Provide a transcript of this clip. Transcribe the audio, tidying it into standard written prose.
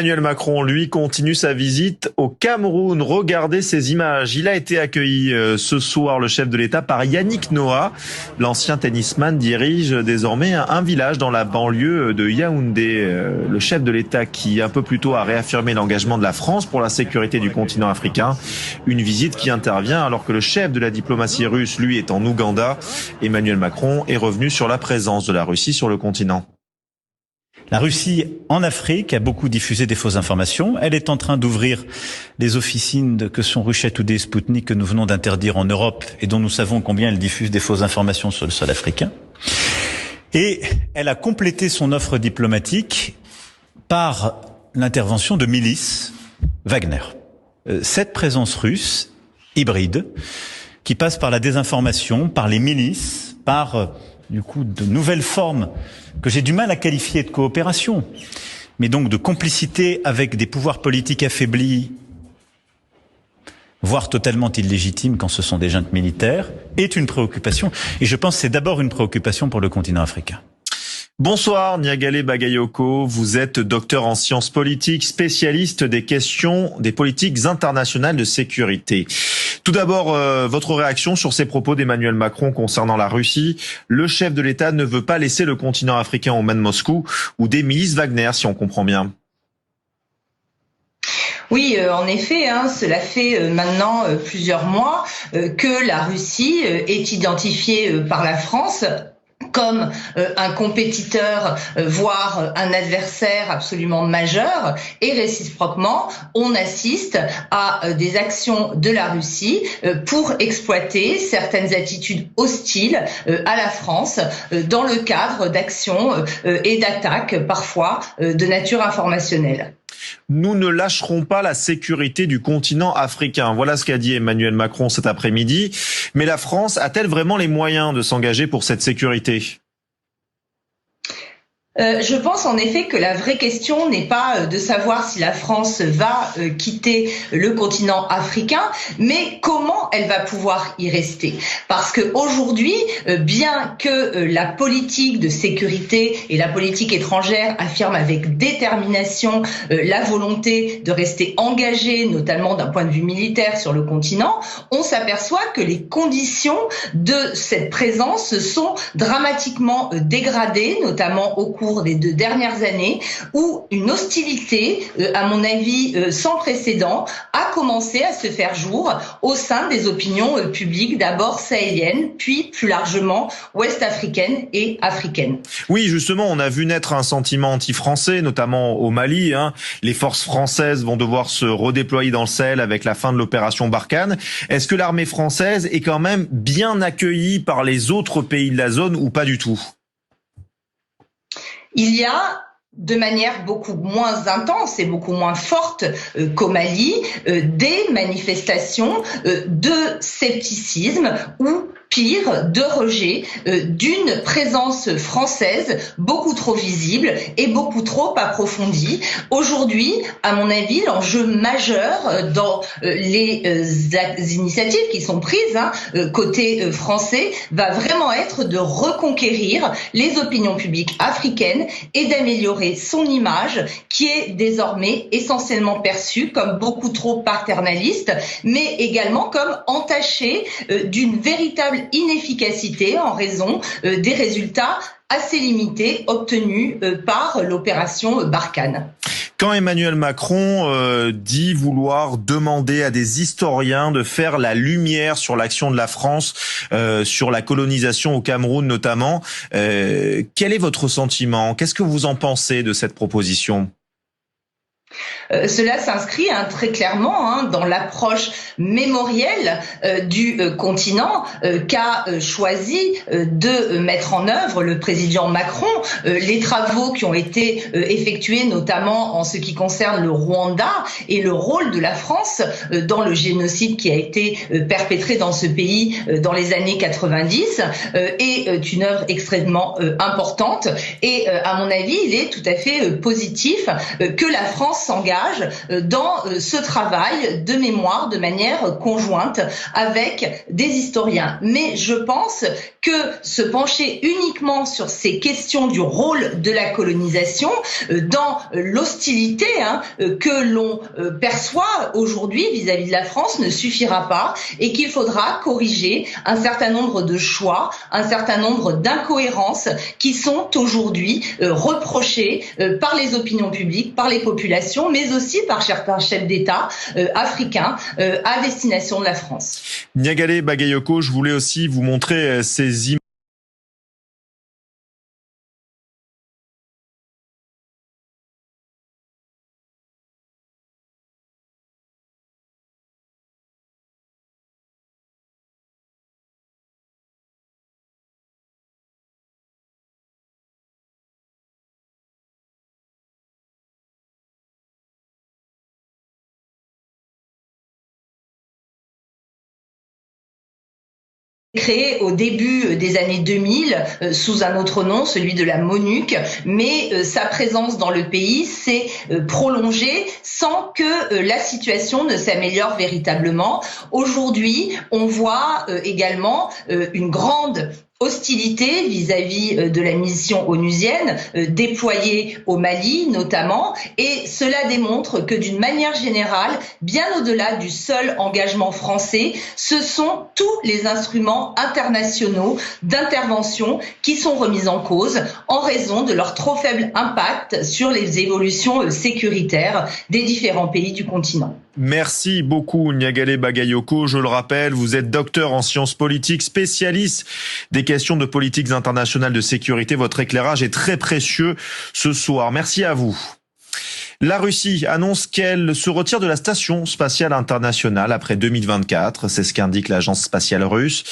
Emmanuel Macron, lui, continue sa visite au Cameroun. Regardez ces images. Il a été accueilli ce soir, le chef de l'État, par Yannick Noah. L'ancien tennisman dirige désormais un village dans la banlieue de Yaoundé. Le chef de l'État qui, un peu plus tôt, a réaffirmé l'engagement de la France pour la sécurité du continent africain. Une visite qui intervient alors que le chef de la diplomatie russe, lui, est en Ouganda. Emmanuel Macron est revenu sur la présence de la Russie sur le continent. La Russie, en Afrique, a beaucoup diffusé des fausses informations. Elle est en train d'ouvrir les officines que sont Russia Today et Sputnik que nous venons d'interdire en Europe et dont nous savons combien elle diffuse des fausses informations sur le sol africain. Et elle a complété son offre diplomatique par l'intervention de milices Wagner. Cette présence russe, hybride, qui passe par la désinformation, par les milices, par de nouvelles formes que j'ai du mal à qualifier de coopération, mais donc de complicité avec des pouvoirs politiques affaiblis, voire totalement illégitimes quand ce sont des juntes militaires, est une préoccupation. Et je pense que c'est d'abord une préoccupation pour le continent africain. Bonsoir Niagale Bagayoko, vous êtes docteur en sciences politiques, spécialiste des questions des politiques internationales de sécurité. Tout d'abord, votre réaction sur ces propos d'Emmanuel Macron concernant la Russie. Le chef de l'État ne veut pas laisser le continent africain aux mains de Moscou ou des milices Wagner, si on comprend bien. Oui, en effet, cela fait maintenant plusieurs mois que la Russie est identifiée par la France comme un compétiteur, voire un adversaire absolument majeur, et réciproquement, on assiste à des actions de la Russie pour exploiter certaines attitudes hostiles à la France dans le cadre d'actions et d'attaques parfois de nature informationnelle. Nous ne lâcherons pas la sécurité du continent africain. Voilà ce qu'a dit Emmanuel Macron cet après-midi. Mais la France a-t-elle vraiment les moyens de s'engager pour cette sécurité ? Je pense en effet que la vraie question n'est pas de savoir si la France va quitter le continent africain, mais comment elle va pouvoir y rester. Parce que aujourd'hui, bien que la politique de sécurité et la politique étrangère affirment avec détermination la volonté de rester engagée, notamment d'un point de vue militaire sur le continent, on s'aperçoit que les conditions de cette présence sont dramatiquement dégradées, notamment au cours des 2 dernières années, où une hostilité, à mon avis, sans précédent, a commencé à se faire jour au sein des opinions publiques, d'abord sahéliennes, puis plus largement ouest-africaines et africaines. Oui, justement, on a vu naître un sentiment anti-français, notamment au Mali. Les forces françaises vont devoir se redéployer dans le Sahel avec la fin de l'opération Barkhane. Est-ce que l'armée française est quand même bien accueillie par les autres pays de la zone ou pas du tout ? Il y a, de manière beaucoup moins intense et beaucoup moins forte qu'au Mali, des manifestations de scepticisme ou pire, de rejet d'une présence française beaucoup trop visible et beaucoup trop approfondie. Aujourd'hui, à mon avis, l'enjeu majeur dans les initiatives qui sont prises côté français va vraiment être de reconquérir les opinions publiques africaines et d'améliorer son image qui est désormais essentiellement perçue comme beaucoup trop paternaliste, mais également comme entachée d'une véritable inefficacité en raison des résultats assez limités obtenus par l'opération Barkhane. Quand Emmanuel Macron dit vouloir demander à des historiens de faire la lumière sur l'action de la France, sur la colonisation au Cameroun notamment, quel est votre sentiment ? Qu'est-ce que vous en pensez de cette proposition ? Cela s'inscrit très clairement dans l'approche mémorielle du continent qu'a choisi de mettre en œuvre le président Macron. Les travaux qui ont été effectués, notamment en ce qui concerne le Rwanda et le rôle de la France dans le génocide qui a été perpétré dans ce pays dans les années 90, est une œuvre extrêmement importante. Et à mon avis, il est tout à fait positif que la France France s'engage dans ce travail de mémoire de manière conjointe avec des historiens. Mais je pense que se pencher uniquement sur ces questions du rôle de la colonisation dans l'hostilité que l'on perçoit aujourd'hui vis-à-vis de la France ne suffira pas et qu'il faudra corriger un certain nombre de choix, un certain nombre d'incohérences qui sont aujourd'hui reprochées par les opinions publiques, par les populations, mais aussi par certains chefs d'État africains à destination de la France. Niagale Bagayoko, je voulais aussi vous montrer ces images. Créé au début des années 2000 sous un autre nom, celui de la MONUC, mais sa présence dans le pays s'est prolongée sans que la situation ne s'améliore véritablement. Aujourd'hui, on voit également une grande hostilité vis-à-vis de la mission onusienne déployée au Mali notamment, et cela démontre que d'une manière générale, bien au-delà du seul engagement français, ce sont tous les instruments internationaux d'intervention qui sont remis en cause en raison de leur trop faible impact sur les évolutions sécuritaires des différents pays du continent. Merci beaucoup Niagale Bagayoko. Je le rappelle, vous êtes docteur en sciences politiques, spécialiste des questions de politiques internationales de sécurité. Votre éclairage est très précieux ce soir. Merci à vous. La Russie annonce qu'elle se retire de la Station spatiale internationale après 2024. C'est ce qu'indique l'agence spatiale russe.